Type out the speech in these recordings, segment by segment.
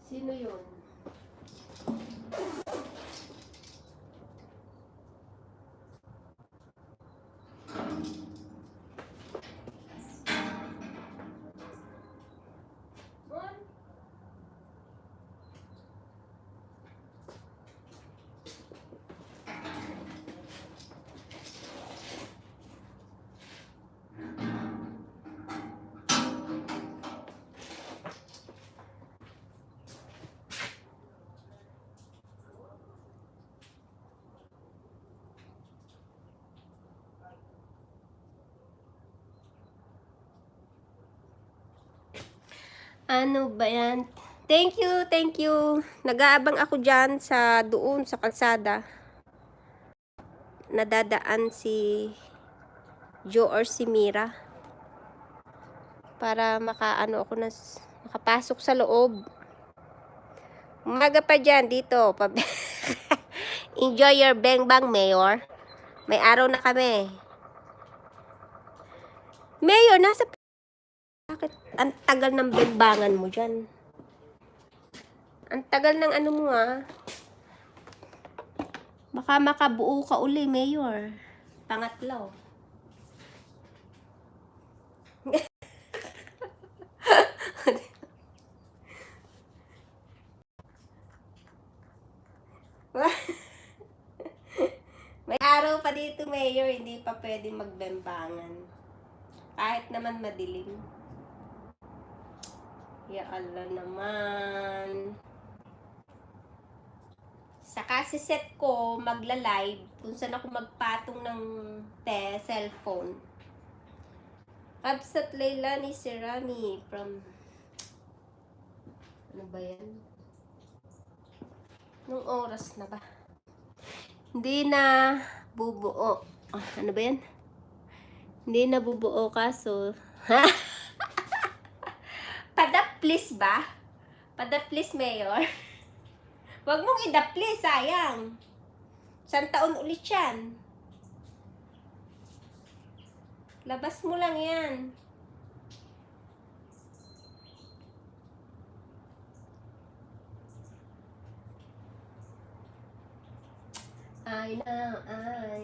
Sino yun? Ano ba yan? Thank you, thank you. Nag-aabang ako dyan sa doon sa kalsada. Nadadaan si Joe or si Mira. Para makapasok sa loob. Umaga pa dyan dito. Enjoy your bang-bang, Mayor. May araw na kami. Mayor, nasa... Bakit ang tagal ng bang-bangan mo dyan? Ang tagal ng ano mo Baka makabuo ka uli, Mayor. Pangatlo. May araw pa dito, Mayor. Hindi pa pwede magbembangan. Kahit naman madilim. Ya Allah naman. Saka si set ko magla-live kung saan ako magpatong ng cellphone. Absat Leilani Serani from... Ano ba yan? Nung oras na ba? Hindi na bubuo. Ano ba yan? Hindi na bubuo kaso... Padaplis ba? Padaplis, Mayor? Huwag mong idaplis, sayang. Isang taon ulit yan. Labas mo lang yan. Ay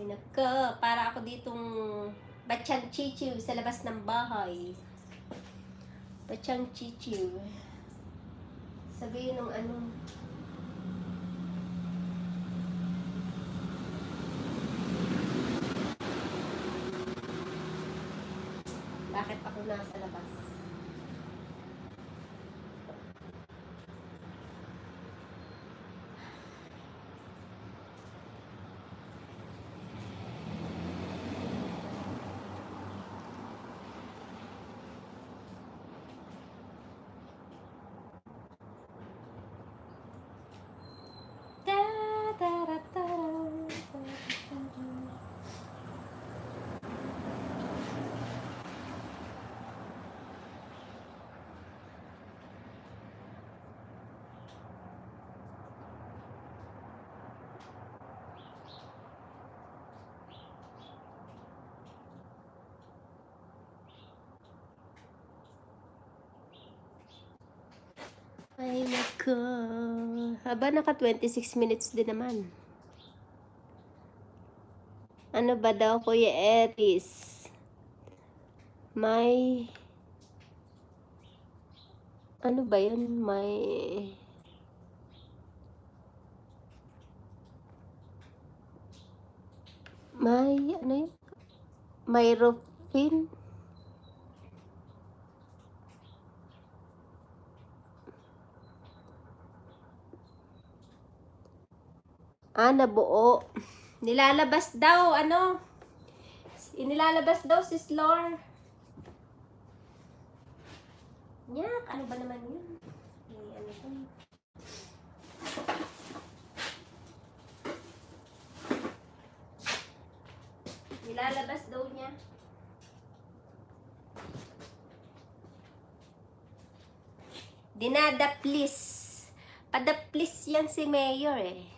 nako. Para ako ditong Batsyang Chichiw sa labas ng bahay. Batsyang Chichiw. Sabihin nung ano. Bakit ako nasa labas? Ay, nako. Haba, naka 26 minutes din naman. Ano ba daw, Kuya Eris? May... Ano ba yan? Ano yun? May rufin? Nabuo. Nilalabas daw, inilalabas daw si Slor. Yak, ano ba naman yun? Ano ba? Nilalabas daw niya. Dinadaplis. Padaplis yan si Mayor eh.